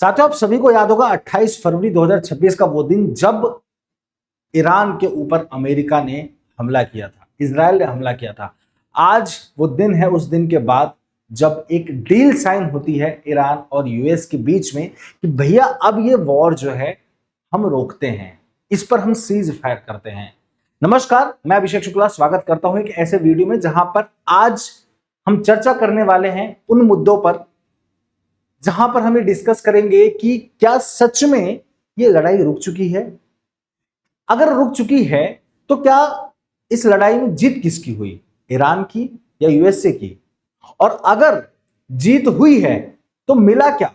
साथियों, आप सभी को याद होगा 28 फरवरी 2026 का वो दिन जब ईरान के ऊपर अमेरिका ने हमला किया था, इजराइल ने हमला किया था। आज वो दिन है, उस दिन के बाद जब एक डील साइन होती है ईरान और यूएस के बीच में कि भैया अब ये वॉर जो है हम रोकते हैं, इस पर हम सीज फायर करते हैं। नमस्कार, मैं अभिषेक शुक्ला स्वागत करता हूं एक ऐसे वीडियो में जहां पर आज हम चर्चा करने वाले हैं उन मुद्दों पर जहां पर हमें डिस्कस करेंगे कि क्या सच में ये लड़ाई रुक चुकी है। अगर रुक चुकी है तो क्या इस लड़ाई में जीत किसकी हुई, ईरान की या यूएसए की? और अगर जीत हुई है तो मिला क्या,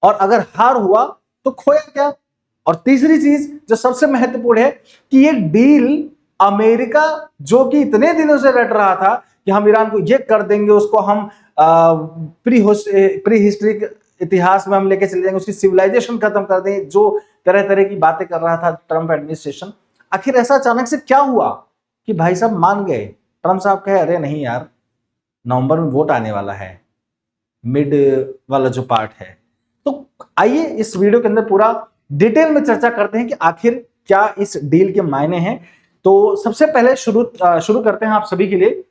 और अगर हार हुआ तो खोया क्या? और तीसरी चीज जो सबसे महत्वपूर्ण है कि ये डील अमेरिका जो कि इतने दिनों से रट रहा था कि हम ईरान को ये कर देंगे, उसको हम प्री हिस्ट्रिक इतिहास में हम लेके चले जाएंगे, उसकी सिविलाइजेशन खत्म कर देंगे, जो तरह तरह की बातें कर रहा था ट्रंप एडमिनिस्ट्रेशन, आखिर ऐसा अचानक से क्या हुआ कि भाई साहब मान गए? ट्रंप साहब कहे अरे नहीं यार, नवंबर में वोट आने वाला है, मिड वाला जो पार्ट है। तो आइए इस वीडियो के अंदर पूरा डिटेल में चर्चा करते हैं कि आखिर क्या इस डील के मायने हैं। तो सबसे पहले शुरू करते हैं आप सभी के लिए।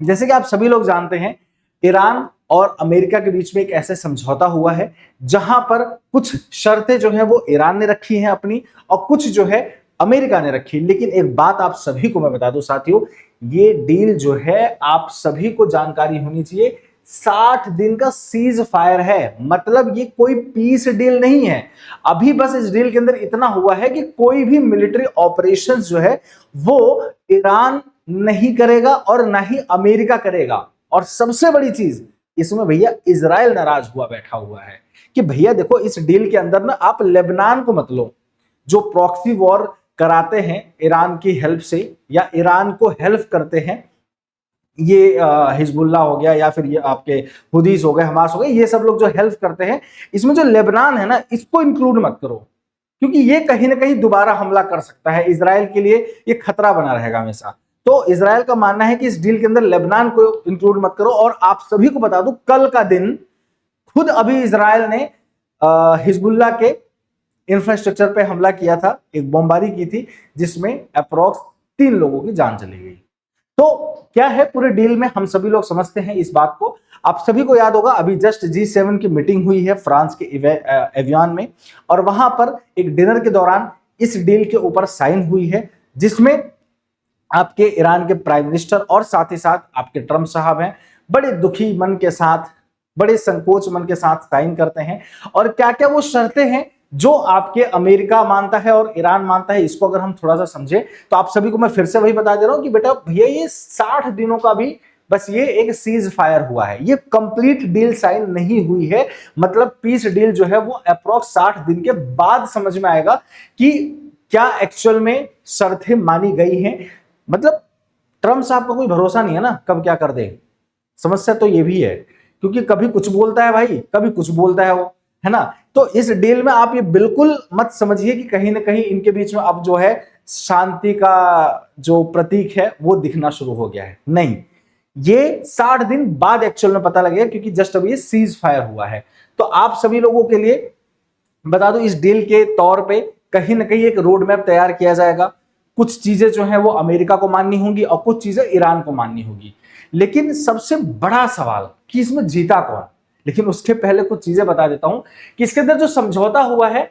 जैसे कि आप सभी लोग जानते हैं, ईरान और अमेरिका के बीच में एक ऐसे समझौता हुआ है जहां पर कुछ शर्तें जो है वो ईरान ने रखी हैं अपनी, और कुछ जो है अमेरिका ने रखी। लेकिन एक बात आप सभी को मैं बता दूं साथियों, ये डील जो है आप सभी को जानकारी होनी चाहिए, 60 दिन का सीज फायर है। मतलब ये कोई पीस डील नहीं है। अभी बस इस डील के अंदर इतना हुआ है कि कोई भी मिलिट्री ऑपरेशंस जो है वो ईरान नहीं करेगा और ना ही अमेरिका करेगा। और सबसे बड़ी चीज इसमें भैया इजराइल नाराज हुआ बैठा हुआ है कि भैया देखो, इस डील के अंदर ना आप लेबनान को मत लो, जो प्रॉक्सी वॉर कराते हैं ईरान की हेल्प से या ईरान को हेल्प करते हैं, ये हिजबुल्ला हो गया या फिर ये आपके हुदीस हो गए, हमास हो गए, ये सब लोग जो हेल्प करते हैं, इसमें जो लेबनान है ना, इसको इंक्लूड मत करो, क्योंकि ये कहीं ना कहीं दोबारा हमला कर सकता है। इजराइल के लिए ये खतरा बना रहेगा हमेशा। तो इजराइल का मानना है कि इस डील के अंदर लेबनान को इंक्लूड मत करो। और आप सभी को बता दूं, कल का दिन खुद अभी इजराइल ने हिजबुल्ला के इंफ्रास्ट्रक्चर पे हमला किया था, एक बमबारी की थी जिसमें अप्रोक्स 3 लोगों की जान चली गई। तो क्या है पूरे डील में, हम सभी लोग समझते हैं इस बात को। आप सभी को याद होगा अभी जस्ट G7 की मीटिंग हुई है फ्रांस के एवियन में, और वहां पर एक डिनर के दौरान इस डील के ऊपर साइन हुई है, जिसमें आपके ईरान के प्राइम मिनिस्टर और साथ ही साथ आपके ट्रंप साहब हैं, बड़े दुखी मन के साथ, बड़े संकोच मन के साथ साइन करते हैं। और क्या क्या वो शर्तें हैं जो आपके अमेरिका मानता है और ईरान मानता है, इसको अगर हम थोड़ा सा समझे तो आप सभी को मैं फिर से वही बता दे रहा हूं कि बेटा भैया ये 60 दिनों का भी बस ये एक सीज फायर हुआ है, ये कंप्लीट डील साइन नहीं हुई है। मतलब पीस डील जो है वो अप्रोक्स 60 दिन के बाद समझ में आएगा कि क्या एक्चुअल में शर्तें मानी गई हैं। मतलब ट्रंप साहब का कोई भरोसा नहीं है ना, कब क्या कर दे। समस्या तो ये भी है, क्योंकि कभी कुछ बोलता है भाई, कभी कुछ बोलता है वो, है ना। तो इस डील में आप ये बिल्कुल मत समझिए कि कहीं ना कहीं इनके बीच में अब जो है शांति का जो प्रतीक है वो दिखना शुरू हो गया है। नहीं, ये 60 दिन बाद एक्चुअल में पता लगेगा, क्योंकि जस्ट अभी ये सीज फायर हुआ है। तो आप सभी लोगों के लिए बता दो, इस डील के तौर पे कहीं ना कहीं एक रोड मैप तैयार किया जाएगा। कुछ चीजें जो है वो अमेरिका को माननी होंगी और कुछ चीजें ईरान को माननी होगी। लेकिन सबसे बड़ा सवाल कि इसमें जीता कौन। लेकिन उसके पहले कुछ चीजें बता देता हूं कि इसके अंदर जो समझौता हुआ है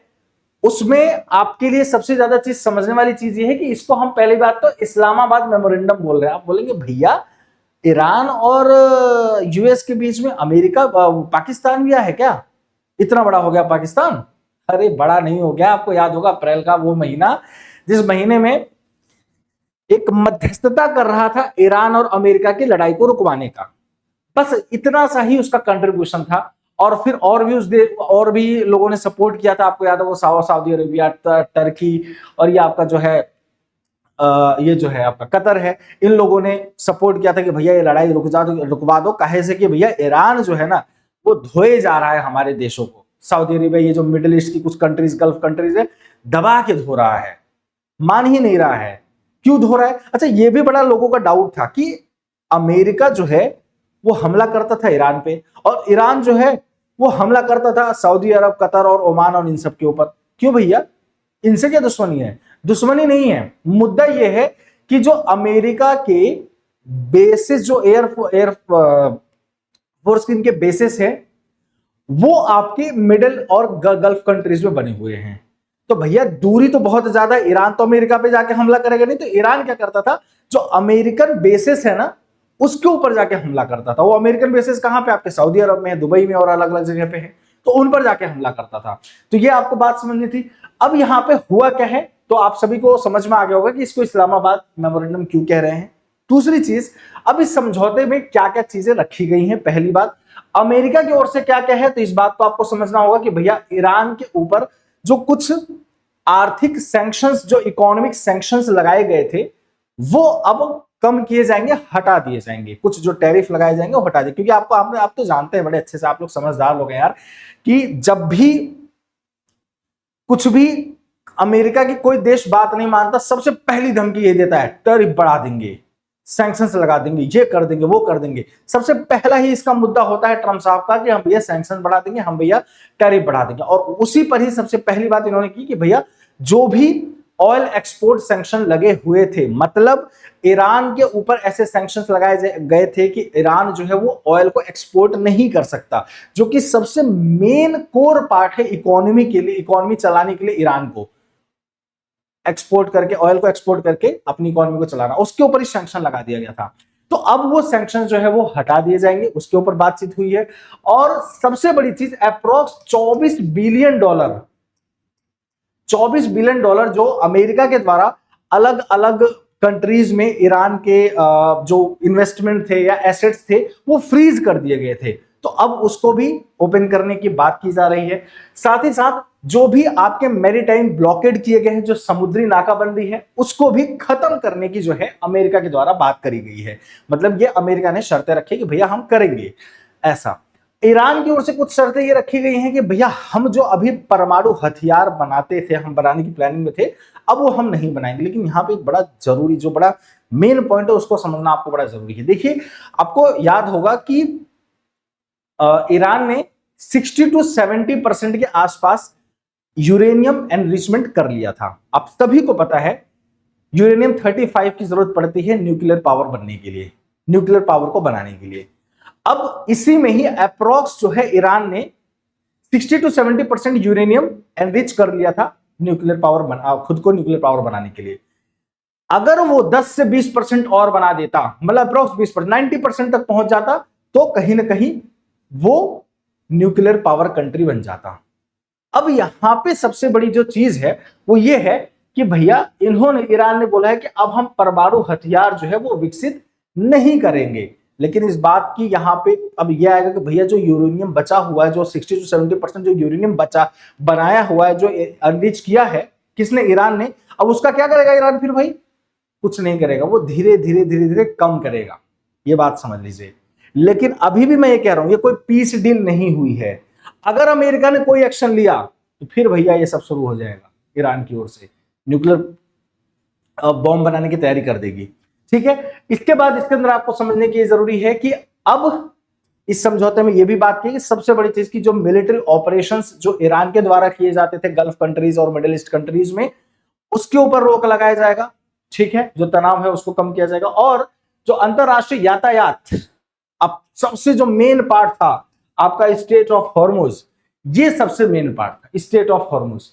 उसमें आपके लिए सबसे ज्यादा चीज समझने वाली चीज ये है कि इसको हम पहली बात तो इस्लामाबाद मेमोरेंडम बोल रहे हैं। आप बोलेंगे भैया ईरान और यूएस के बीच में अमेरिका पाकिस्तान भी है क्या? इतना बड़ा हो गया पाकिस्तान? अरे बड़ा नहीं हो गया। आपको याद होगा अप्रैल का वो महीना जिस महीने में एक मध्यस्थता कर रहा था ईरान और अमेरिका की लड़ाई को रुकवाने का, बस इतना सा ही उसका कंट्रीब्यूशन था। और फिर और भी लोगों ने सपोर्ट किया था। आपको याद होगा सऊदी अरेबिया, टर्की और ये आपका जो है ये जो है आपका कतर है, इन लोगों ने सपोर्ट किया था कि भैया ये लड़ाई रुकवा दो। कहे से कि भैया ईरान जो है ना वो धोए जा रहा है हमारे देशों को। सऊदी अरेबिया, ये जो मिडिल ईस्ट की कुछ कंट्रीज, गल्फ कंट्रीज है, दबा के धो रहा है, मान ही नहीं रहा है। क्यों धो रहा है? अच्छा, ये भी बड़ा लोगों का डाउट था कि अमेरिका जो है वो हमला करता था ईरान पे, और ईरान जो है वो हमला करता था सऊदी अरब, कतर और ओमान और इन सब के ऊपर। क्यों भैया, इनसे क्या दुश्मनी है? दुश्मनी नहीं है, मुद्दा यह है कि जो अमेरिका के बेसिस, जो एयर फोर्स के इनके बेसिस है, वो आपके मिडिल और गल्फ कंट्रीज में बने हुए हैं। तो भैया दूरी तो बहुत ज्यादा, ईरान तो अमेरिका पे जाके हमला करेगा नहीं। तो ईरान क्या करता था, जो अमेरिकन बेसिस है ना, उसके ऊपर जाके हमला करता था। वो अमेरिकन बेसिस कहां पे? आपके सऊदी अरब में, दुबई में और अलग अलग जगह पे है, तो उन पर जाके हमला करता था। तो ये आपको बात समझनी थी। अब यहां पे हुआ क्या है, तो आप सभी को समझ में आ गया होगा कि इसको इस्लामाबाद मेमोरेंडम क्यों कह रहे हैं। दूसरी चीज, अब इस समझौते में क्या क्या चीजें रखी गई हैं। पहली बात, अमेरिका की ओर से क्या क्या है, तो इस बात को आपको समझना होगा कि भैया ईरान के ऊपर जो कुछ आर्थिक सैंक्शंस, जो इकोनॉमिक सैंक्शंस लगाए गए थे, वो अब कम किए जाएंगे, हटा दिए जाएंगे। कुछ जो टैरिफ लगाए जाएंगे वो हटा दिए, क्योंकि आप तो जानते हैं बड़े अच्छे से, आप लोग समझदार लोग हैं यार, कि जब भी कुछ भी अमेरिका की कोई देश बात नहीं मानता, सबसे पहली धमकी ये देता है, टैरिफ बढ़ा देंगे, सैंक्शंस लगा देंगे, ये कर देंगे, वो कर देंगे। सबसे पहला ही इसका मुद्दा होता है ट्रंप साहब का कि हम भैया सैंक्शन बढ़ा देंगे, हम भैया टैरिफ बढ़ा देंगे। और उसी पर ही सबसे पहली बात इन्होंने की कि भैया जो भी ऑयल एक्सपोर्ट सैंक्शन लगे हुए थे, मतलब ईरान के ऊपर ऐसे सैंक्शंस लगाए गए थे कि ईरान जो है वो ऑयल को एक्सपोर्ट नहीं कर सकता, जो कि सबसे मेन कोर पार्ट है इकोनॉमी के लिए, इकोनॉमी चलाने के लिए ईरान को एक्सपोर्ट करके, ऑयल को एक्सपोर्ट करके अपनी इकोनॉमी को चलाना, उसके ऊपर ही सैंक्शन लगा दिया गया था। तो अब वो सैंक्शन जो है वो हटा दिए जाएंगे, उसके ऊपर बातचीत हुई है। और सबसे बड़ी चीज, अप्रोक्स 24 बिलियन डॉलर जो अमेरिका के द्वारा अलग अलग कंट्रीज में ईरान के जो इन्वेस्टमेंट थे या एसेट्स थे, वो फ्रीज कर दिए गए थे। तो अब उसको भी ओपन करने की बात की जा रही है। साथ ही साथ जो भी आपके मैरीटाइम ब्लॉकेड किए गए हैं, जो समुद्री नाकाबंदी है, उसको भी खत्म करने की जो है अमेरिका के द्वारा बात करी गई है। मतलब ये अमेरिका ने शर्तें रखी कि भैया हम करेंगे ऐसा। ईरान की ओर से कुछ शर्तें ये रखी गई हैं कि भैया हम जो अभी परमाणु हथियार बनाते थे, हम बनाने की प्लानिंग में थे, अब वो हम नहीं बनाएंगे। लेकिन यहाँ पे एक बड़ा जरूरी, जो बड़ा मेन पॉइंट है, उसको समझना आपको बड़ा जरूरी है। देखिए, आपको याद होगा कि ईरान ने 60 to 70% के आसपास यूरेनियम एनरिचमेंट कर लिया था। आप सभी को पता है यूरेनियम 35 की जरूरत पड़ती है न्यूक्लियर पावर बनने के लिए, न्यूक्लियर पावर को बनाने के लिए। अब इसी में ही अप्रोक्स जो है ईरान ने 60 to 70% यूरेनियम एनरिच कर लिया था न्यूक्लियर पावर खुद को न्यूक्लियर पावर बनाने के लिए। अगर वो 10 से 20% और बना देता, मतलब अप्रोक्स 20%, 90% तक पहुंच जाता, तो कहीं ना कहीं वो न्यूक्लियर पावर कंट्री बन जाता। अब यहां पे सबसे बड़ी जो चीज है वो ये है कि भैया इन्होंने, ईरान ने बोला है कि अब हम परमाणु हथियार जो है वो विकसित नहीं करेंगे। लेकिन इस बात की यहां पे अब यह आएगा कि भैया जो यूरेनियम बचा हुआ है, जो 60 to 70% जो यूरेनियम बचा बनाया हुआ है, जो अनरिच किया है किसने? ईरान ने। अब उसका क्या करेगा ईरान? फिर भाई कुछ नहीं करेगा, वो धीरे धीरे धीरे धीरे कम करेगा, ये बात समझ लीजिए। लेकिन अभी भी मैं ये कह रहा हूं, ये कोई पीस डील नहीं हुई है। अगर अमेरिका ने कोई एक्शन लिया तो फिर भैया ये सब शुरू हो जाएगा, ईरान की ओर से न्यूक्लियर बॉम्ब बनाने की तैयारी कर देगी। ठीक है, इसके बाद इसके अंदर आपको समझने की जरूरी है कि अब इस समझौते में यह भी बात की कि सबसे बड़ी चीज की जो मिलिट्री ऑपरेशंस जो ईरान के द्वारा किए जाते थे गल्फ कंट्रीज और मिडिल ईस्ट कंट्रीज में, उसके ऊपर रोक लगाया जाएगा। ठीक है, जो तनाव है उसको कम किया जाएगा। और जो अंतरराष्ट्रीय यातायात, अब सबसे जो मेन पार्ट था आपका स्ट्रेट ऑफ हॉर्मुज, ये सबसे मेन पार्ट था स्ट्रेट ऑफ हॉर्मुज,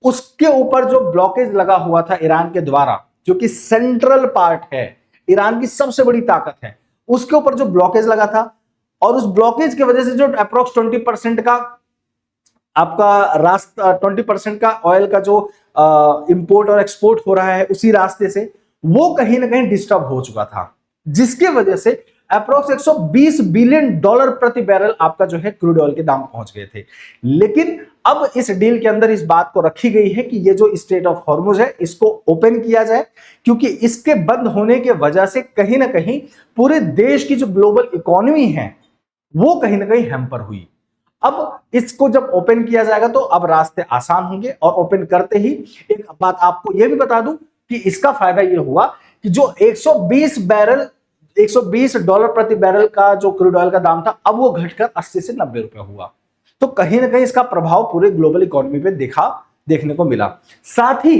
उसके ऊपर जो ब्लॉकेज लगा हुआ था ईरान के द्वारा, जो कि सेंट्रल पार्ट है, ईरान की सबसे बड़ी ताकत है, उसके ऊपर जो ब्लॉकेज लगा था, और उस ब्लॉकेज की वजह से जो अप्रोक्स 20% का आपका रास्ता, 20% का ऑयल का जो इंपोर्ट और एक्सपोर्ट हो रहा है उसी रास्ते से, वो कहीं ना कहीं डिस्टर्ब हो चुका था, जिसके वजह से अप्रोक्स 120 बिलियन डॉलर प्रति बैरल आपका जो है क्रूड ऑयल के दाम पहुंच गए थे। लेकिन अब इस डील के अंदर इस बात को रखी गई है कि ये जो स्ट्रेट ऑफ हॉर्मुज है इसको ओपन किया जाए, क्योंकि इसके बंद होने के वजह से कहीं ना कहीं पूरे देश की जो ग्लोबल इकोनॉमी है वो कहीं ना कहीं हैम्पर हुई। अब इसको जब ओपन किया जाएगा तो अब रास्ते आसान होंगे। और ओपन करते ही एक बात आपको यह भी बता दूं कि इसका फायदा यह हुआ कि जो 120 डॉलर प्रति बैरल का जो क्रूड ऑयल का दाम था, अब वो घटकर 80 से 90 रुपए हुआ। तो कहीं ना कहीं इसका प्रभाव पूरे ग्लोबल इकोनॉमी पे देखने को मिला। साथ ही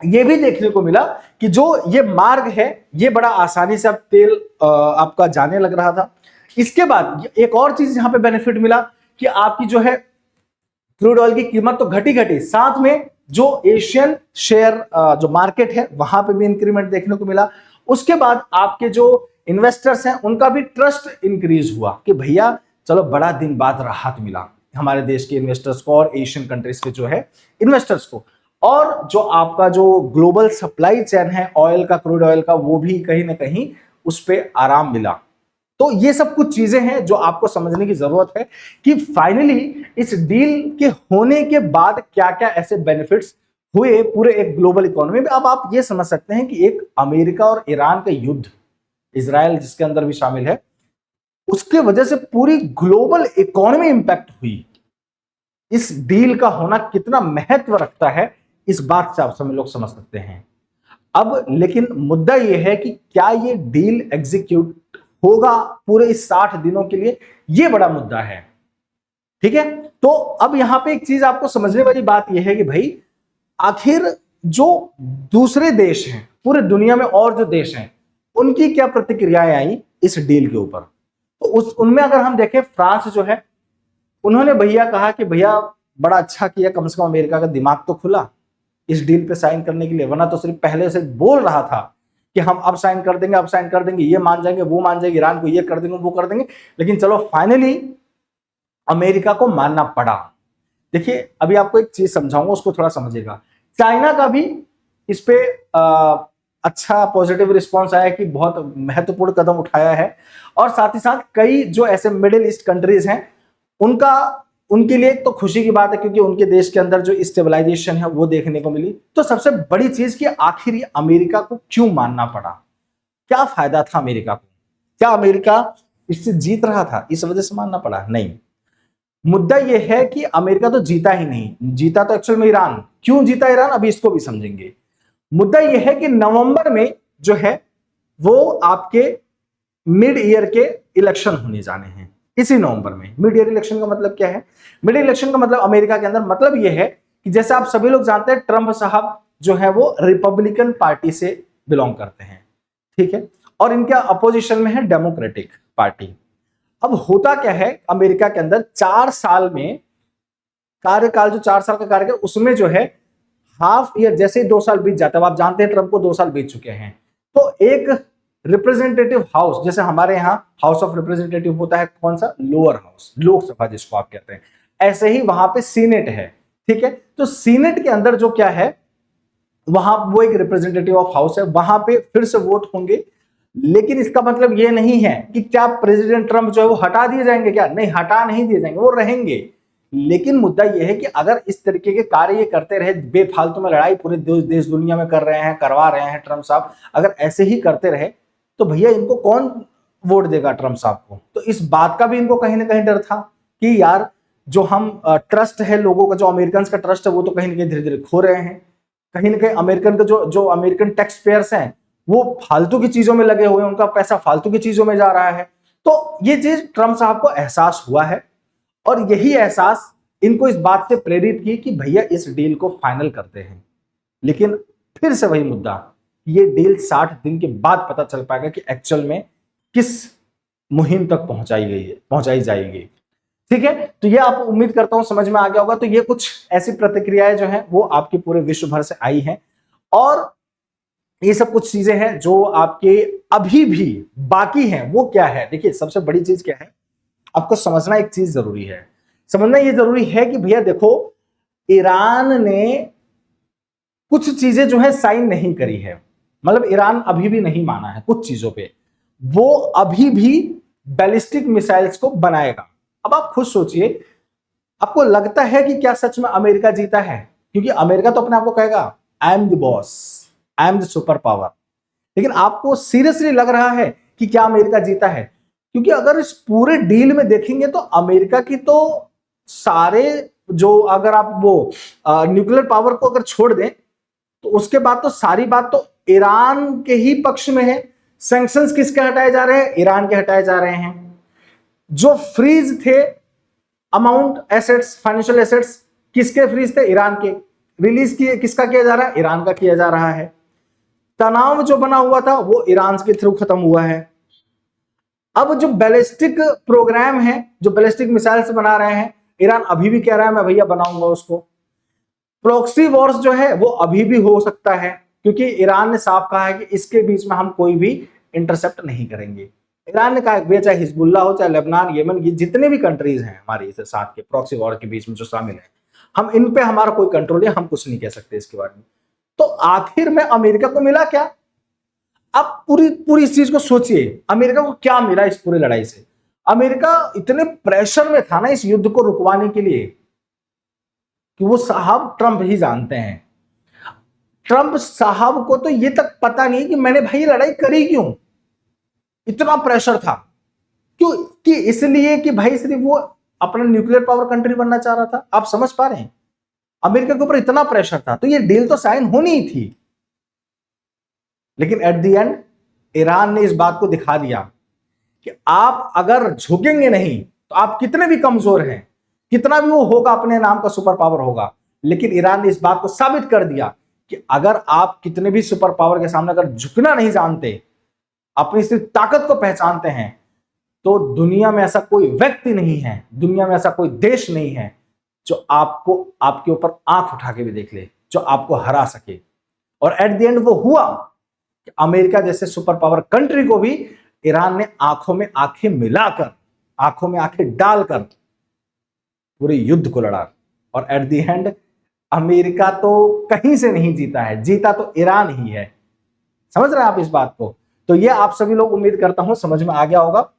ये भी देखने को मिला कि जो ये मार्ग है ये बड़ा आसानी से अब तेल आपका जाने लग रहा था। इसके बाद एक और चीज यहां पे बेनिफिट मिला कि आपकी जो है क्रूड ऑयल की कीमत तो घटी, साथ में जो एशियन शेयर जो मार्केट है वहां पे भी इंक्रीमेंट देखने को मिला। उसके बाद आपके जो इन्वेस्टर्स हैं उनका भी ट्रस्ट इंक्रीज हुआ कि भैया चलो बड़ा दिन बाद राहत मिला हमारे देश के इन्वेस्टर्स को और एशियन कंट्रीज के जो है इन्वेस्टर्स को। और जो आपका जो ग्लोबल सप्लाई चेन है ऑयल का, क्रूड ऑयल का, वो भी कहीं ना कहीं उस पर आराम मिला। तो ये सब कुछ चीजें हैं जो आपको समझने की जरूरत है कि फाइनली इस डील के होने के बाद क्या क्या ऐसे बेनिफिट्स हुए पूरे एक ग्लोबल इकोनॉमी में। अब आप ये समझ सकते हैं कि एक अमेरिका और ईरान का युद्ध, इजराइल जिसके अंदर भी शामिल है, उसके वजह से पूरी ग्लोबल इकोनॉमी इंपैक्ट हुई। इस डील का होना कितना महत्व रखता है इस बात से आप सभी लोग समझ सकते हैं। अब लेकिन मुद्दा यह है कि क्या ये डील एग्जीक्यूट होगा पूरे इस 60 दिनों के लिए, यह बड़ा मुद्दा है। ठीक है, तो अब यहां पे एक चीज आपको समझने वाली बात यह है कि भाई आखिर जो दूसरे देश हैं पूरे दुनिया में और जो देश हैं उनकी क्या प्रतिक्रियाएं आई इस डील के ऊपर। तो उनमें अगर हम देखें, फ्रांस जो है उन्होंने भैया कहा कि भैया बड़ा अच्छा किया, कम से कम अमेरिका का दिमाग तो खुला इस डील पे साइन करने के लिए, वरना तो सिर्फ पहले से बोल रहा था कि हम अब साइन कर देंगे, अब साइन कर देंगे, ये मान जाएंगे, वो मान जाएंगे, ईरान को ये कर देंगे, वो कर देंगे। लेकिन चलो फाइनली अमेरिका को मानना पड़ा। देखिए अभी आपको एक चीज समझाऊंगा, उसको थोड़ा समझिएगा। चाइना का भी इस पे अच्छा पॉजिटिव रिस्पॉन्स आया कि बहुत महत्वपूर्ण कदम उठाया है, और साथ ही साथ कई जो ऐसे मिडिल ईस्ट कंट्रीज हैं उनके लिए तो खुशी की बात है क्योंकि उनके देश के अंदर जो स्टेबलाइजेशन है वो देखने को मिली। तो सबसे बड़ी चीज कि आखिर ये अमेरिका को क्यों मानना पड़ा, क्या फायदा था अमेरिका को, क्या अमेरिका इससे जीत रहा था, इस वजह से मानना पड़ा? नहीं, मुद्दा यह है कि अमेरिका तो जीता ही नहीं, जीता तो एक्चुअल में ईरान। क्यों जीता ईरान, अभी इसको भी समझेंगे। मुद्दा यह है कि नवंबर में जो है वो आपके मिड ईयर के इलेक्शन होने जाने हैं, इसी नवंबर में। मिड ईयर इलेक्शन का मतलब क्या है? मिड इलेक्शन का मतलब अमेरिका के अंदर मतलब यह है कि जैसे आप सभी लोग जानते हैं ट्रंप साहब जो है वो रिपब्लिकन पार्टी से बिलोंग करते हैं, ठीक है, और इनके अपोजिशन में है डेमोक्रेटिक पार्टी। अब होता क्या है अमेरिका के अंदर 4 साल में कार्यकाल, जो 4 साल का कार्यकाल, उसमें जो है हाफ ईयर, जैसे ही 2 साल बीत जाता है, आप जानते हैं ट्रंप को 2 साल बीत चुके हैं, तो एक रिप्रेजेंटेटिव हाउस, जैसे हमारे यहाँ हाउस ऑफ रिप्रेजेंटेटिव होता है, कौन सा? लोअर हाउस, लोकसभा जिसको आप कहते हैं, ऐसे ही वहां पे सीनेट है, ठीक है। तो सीनेट के अंदर जो क्या है, वहां वो एक रिप्रेजेंटेटिव ऑफ हाउस है, वहां पे फिर से वोट होंगे। लेकिन इसका मतलब ये नहीं है कि क्या प्रेसिडेंट ट्रंप जो है वो हटा दिए जाएंगे, क्या? नहीं, हटा नहीं दिए जाएंगे, वो रहेंगे। लेकिन मुद्दा यह है कि अगर इस तरीके के कार्य ये करते रहे, बेफालतू में लड़ाई पूरे देश दुनिया में कर रहे हैं, करवा रहे हैं ट्रंप साहब, अगर ऐसे ही करते रहे तो भैया इनको कौन वोट देगा ट्रंप साहब को? तो इस बात का भी इनको कहीं ना कहीं डर था कि यार जो हम ट्रस्ट है लोगों का, जो अमेरिकन का ट्रस्ट है, वो तो कहीं ना कहीं धीरे धीरे खो रहे हैं। कहीं ना कहीं अमेरिकन का जो अमेरिकन टैक्स पेयर्स हैं वो फालतू की चीजों में लगे हुए हैं, उनका पैसा फालतू की चीजों में जा रहा है। तो ये चीज ट्रंप साहब को एहसास हुआ है, और यही एहसास इनको इस बात से प्रेरित की कि भैया इस डील को फाइनल करते हैं। लेकिन फिर से वही मुद्दा, ये डील 60 दिन के बाद पता चल पाएगा कि एक्चुअल में किस मुहिम तक पहुंचाई जाएगी। ठीक है, तो ये आप उम्मीद करता हूं समझ में आ गया होगा। तो ये कुछ ऐसी प्रतिक्रियाएं जो हैं वो आपके पूरे विश्व भर से आई हैं, और ये सब कुछ चीजें हैं जो आपके अभी भी बाकी हैं। वो क्या है? देखिए सबसे बड़ी चीज क्या है, आपको समझना एक चीज जरूरी है, समझना ये जरूरी है कि भैया देखो, ईरान ने कुछ चीजें जो है साइन नहीं करी है, मतलब ईरान अभी भी नहीं माना है कुछ चीजों पे, वो अभी भी बैलिस्टिक मिसाइल्स को बनाएगा। अब आप खुद सोचिए, आपको लगता है कि क्या सच में अमेरिका जीता है? क्योंकि अमेरिका तो अपने आप को कहेगा I am the boss, I am the super power. लेकिन आपको सीरियसली लग रहा है कि क्या अमेरिका जीता है? क्योंकि अगर इस पूरे डील में देखेंगे तो अमेरिका की तो सारे जो, अगर आप वो न्यूक्लियर पावर को अगर छोड़ दें तो उसके बाद तो सारी बात तो ईरान के ही पक्ष में है। सैंक्शंस किसके हटाए जा रहे हैं? ईरान के हटाए जा रहे हैं। जो फ्रीज थे अमाउंट एसेट्स, फाइनेंशियल एसेट्स किसके फ्रीज थे? ईरान के। रिलीज किसका किया जा रहा है? ईरान का किया जा रहा है। तनाव जो बना हुआ था वो ईरान के थ्रू खत्म हुआ है। अब जो बैलिस्टिक प्रोग्राम है, जो बैलिस्टिक मिसाइल्स बना रहे हैं, ईरान अभी भी कह रहा है मैं भैया बनाऊंगा उसको। प्रॉक्सी वॉर्स जो है वो अभी भी हो सकता है, क्योंकि ईरान ने साफ कहा है कि इसके बीच में हम कोई भी इंटरसेप्ट नहीं करेंगे। ईरान ने कहा चाहे हिजबुल्ला हो, चाहे लेबनान, येमन, जितने भी कंट्रीज हैं हमारे इस साथ के प्रॉक्सी वॉर के बीच में जो शामिल है, हम इन पे हमारा कोई कंट्रोल है, हम कुछ नहीं कह सकते इसके बारे में। तो आखिर में अमेरिका को मिला क्या? अब पूरी पूरी इस चीज को सोचिए, अमेरिका को क्या मिला इस पूरी लड़ाई से? अमेरिका इतने प्रेशर में था ना इस युद्ध को रुकवाने के लिए कि वो साहब ट्रंप ही जानते हैं। ट्रंप साहब को तो ये तक पता नहीं कि मैंने भाई लड़ाई करी क्यों। इतना प्रेशर था क्यों? कि इसलिए कि भाई सिर्फ वो अपना न्यूक्लियर पावर कंट्री बनना चाह रहा था। आप समझ पा रहे हैं? अमेरिका के ऊपर इतना प्रेशर था, तो ये डील तो साइन होनी ही थी। लेकिन एट द एंड ईरान ने इस बात को दिखा दिया कि आप अगर झुकेंगे नहीं तो आप कितने भी कमजोर हैं, कितना भी वो होगा अपने नाम का सुपर पावर होगा, लेकिन ईरान ने इस बात को साबित कर दिया कि अगर आप कितने भी सुपर पावर के सामने अगर झुकना नहीं जानते, अपनी सिर्फ ताकत को पहचानते हैं, तो दुनिया में ऐसा कोई व्यक्ति नहीं है, दुनिया में ऐसा कोई देश नहीं है जो आपको आपके ऊपर आंख उठा के भी देख ले, जो आपको हरा सके। और एट द एंड वो हुआ कि अमेरिका जैसे सुपर पावर कंट्री को भी ईरान ने आंखों में आंखें मिलाकर, आंखों में आंखें डालकर पूरे युद्ध को लड़ा। और एट द एंड अमेरिका तो कहीं से नहीं जीता है, जीता तो ईरान ही है। समझ रहे हैं आप इस बात को? तो ये आप सभी लोग, उम्मीद करता हूं समझ में आ गया होगा।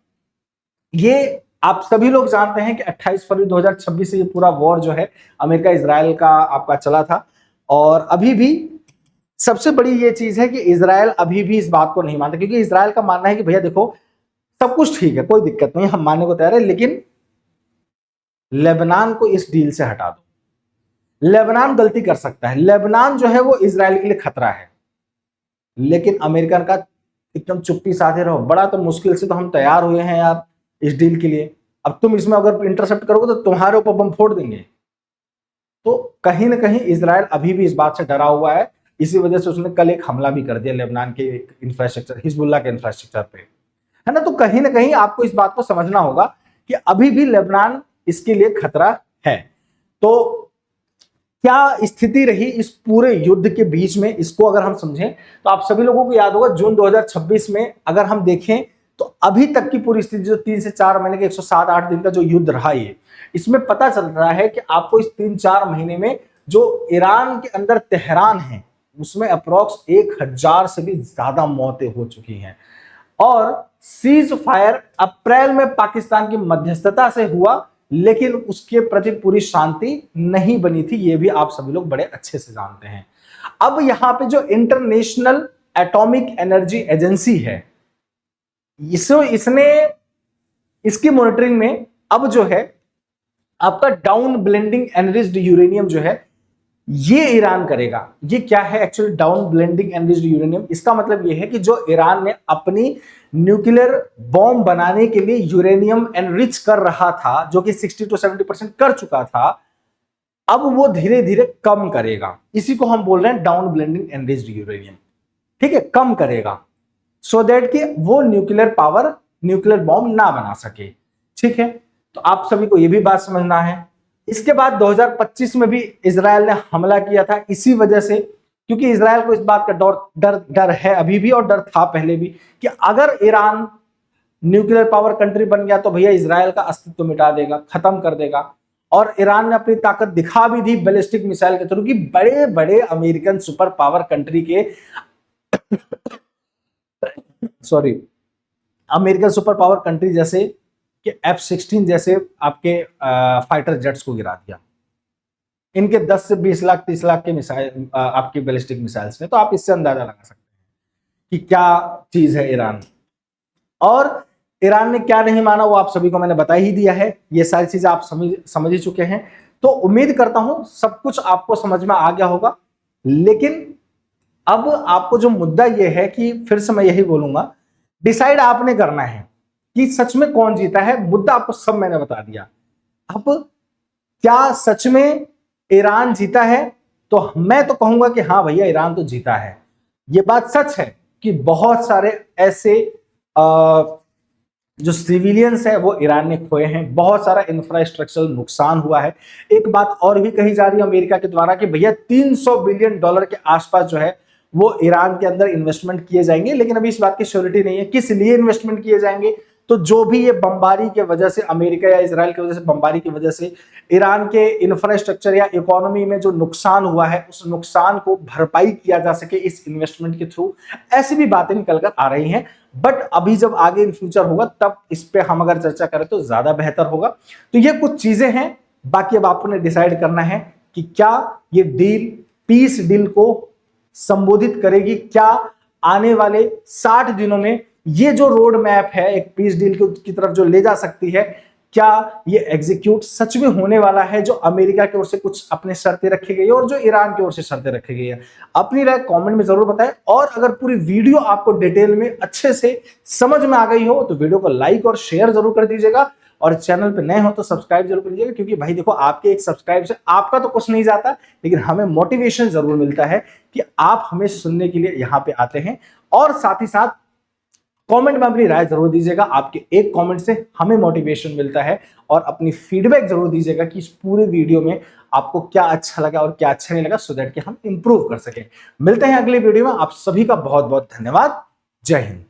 ये आप सभी लोग जानते हैं कि 28 फरवरी 2026 से ये पूरा वॉर जो है अमेरिका इजराइल का आपका चला था। और अभी भी सबसे बड़ी ये चीज है कि इजराइल अभी भी इस बात को नहीं मानता, क्योंकि इजराइल का मानना है कि भैया देखो सब कुछ ठीक है, कोई दिक्कत नहीं, हम मानने को तैयार है, लेकिन लेबनान को इस डील से हटा दो। लेबनान गलती कर सकता है, लेबनान जो है वो इजराइल के लिए खतरा है, लेकिन अमेरिका का एकदम चुप्पी साधे रहो। बड़ा तो मुश्किल से तो हम तैयार हुए हैं यार इस डील के लिए, अब तुम इसमें अगर इंटरसेप्ट करोगे तो तुम्हारे ऊपर बम फोड़ देंगे। तो कहीं ना कहीं इजराइल अभी भी इस बात से डरा हुआ है। इसी वजह से उसने कल एक हमला भी कर दिया लेबनान के इंफ्रास्ट्रक्चर, हिजबुल्लाह के इंफ्रास्ट्रक्चर पे, है ना। तो कहीं ना कहीं आपको इस बात को समझना होगा कि अभी भी लेबनान इसके लिए खतरा है। तो क्या स्थिति रही इस पूरे युद्ध के बीच में, इसको अगर हम समझें तो आप सभी लोगों को याद होगा जून 2026 में अगर हम देखें तो अभी तक की पूरी स्थिति जो 3 से 4 महीने के 107-8 दिन का जो युद्ध रहा है, इसमें पता चल रहा है कि आपको इस 3-4 महीने में जो ईरान के अंदर तेहरान है उसमें अप्रोक्स 1000 से भी ज्यादा मौतें हो चुकी हैं। और सीज फायर अप्रैल में पाकिस्तान की मध्यस्थता से हुआ, लेकिन उसके प्रति पूरी शांति नहीं बनी थी, ये भी आप सभी लोग बड़े अच्छे से जानते हैं। अब यहां पे जो इंटरनेशनल एटॉमिक एनर्जी एजेंसी है, इसने इसकी मॉनिटरिंग में अब जो है आपका डाउन ब्लेंडिंग एनरिच्ड यूरेनियम जो है ये ईरान करेगा। ये क्या है actually down blending enriched uranium? इसका मतलब ये है कि जो ईरान ने अपनी न्यूक्लियर बॉम्ब बनाने के लिए यूरेनियम एनरिच कर रहा था, जो कि 60 to 70% कर चुका था, अब वो धीरे धीरे कम करेगा। इसी को हम बोल रहे हैं डाउन ब्लेंडिंग एनरिच्ड यूरेनियम। ठीक है, कम करेगा सो दैट कि वो न्यूक्लियर बॉम्ब ना बना सके। ठीक है, तो आप सभी को ये भी बात समझना है। इसके बाद 2025 में भी इजराइल ने हमला किया था इसी वजह से, क्योंकि इजराइल को इस बात का डर है अभी भी, और डर था पहले भी, कि अगर ईरान न्यूक्लियर पावर कंट्री बन गया तो भैया इजराइल का अस्तित्व मिटा देगा, खत्म कर देगा। और ईरान ने अपनी ताकत दिखा भी दी बैलिस्टिक मिसाइल के थ्रू, कि बड़े बड़े अमेरिकन सुपर पावर कंट्री के अमेरिकन सुपर पावर कंट्री जैसे कि F-16 जैसे आपके फाइटर जेट्स को गिरा दिया इनके 10 से 20 लाख 30 लाख के मिसाइल, आपकी बैलिस्टिक मिसाइल्स ने। तो आप इससे अंदाजा लगा सकते हैं कि क्या चीज है ईरान। और ईरान ने क्या नहीं माना वो आप सभी को मैंने बता ही दिया है, ये सारी चीजें आप समझ ही चुके हैं। तो उम्मीद करता हूं सब कुछ आपको समझ में आ गया होगा। लेकिन अब आपको जो मुद्दा ये है कि फिर से मैं यही बोलूंगा, डिसाइड आपने करना है कि सच में कौन जीता है। मुद्दा आपको सब मैंने बता दिया। अब क्या सच में ईरान जीता है? तो मैं तो कहूंगा कि हाँ भैया, ईरान तो जीता है। ये बात सच है कि बहुत सारे ऐसे जो सिविलियंस है वो ईरान ने खोए हैं, बहुत सारा इंफ्रास्ट्रक्चरल नुकसान हुआ है। एक बात और भी कही जा रही है अमेरिका के द्वारा कि भैया $300 बिलियन के आसपास जो है वो ईरान के अंदर इन्वेस्टमेंट किए जाएंगे, लेकिन अभी इस बात की श्योरिटी नहीं है किस लिए इन्वेस्टमेंट किए जाएंगे। तो जो भी ये बमबारी के वजह से, अमेरिका या इजराइल की वजह से, बमबारी की वजह से ईरान के इंफ्रास्ट्रक्चर या इकोनॉमी में जो नुकसान हुआ है, उस नुकसान को भरपाई किया जा सके इस इन्वेस्टमेंट के थ्रू, ऐसी भी बातें निकल कर आ रही हैं। बट अभी जब आगे इन फ्यूचर होगा तब इस पे हम अगर चर्चा करें तो ज्यादा बेहतर होगा। तो ये कुछ चीजें हैं, बाकी अब आपने डिसाइड करना है कि क्या ये डील पीस डील को संबोधित करेगी, क्या आने वाले 60 दिनों में ये जो रोड मैप है एक पीस डील की तरफ जो ले जा सकती है, क्या ये एग्जीक्यूट सच में होने वाला है? जो अमेरिका की ओर से कुछ अपने शर्तें रखी गई है और जो ईरान की ओर से शर्तें रखी गई है, अपनी राय कमेंट में जरूर बताएं। और अगर पूरी वीडियो आपको डिटेल में अच्छे से समझ में आ गई हो तो वीडियो को लाइक और शेयर जरूर कर दीजिएगा, और चैनल पे नए हो तो सब्सक्राइब जरूर कर लीजिएगा, क्योंकि भाई देखो, आपके एक सब्सक्राइब से आपका तो कुछ नहीं जाता, लेकिन हमें मोटिवेशन जरूर मिलता है कि आप हमें सुनने के लिए यहाँ पे आते हैं। और साथ ही साथ कमेंट में अपनी राय जरूर दीजिएगा, आपके एक कमेंट से हमें मोटिवेशन मिलता है। और अपनी फीडबैक जरूर दीजिएगा कि इस पूरे वीडियो में आपको क्या अच्छा लगा और क्या अच्छा नहीं लगा, सो दैट कि हम इंप्रूव कर सकें। मिलते हैं अगले वीडियो में, आप सभी का बहुत बहुत धन्यवाद। जय हिंद।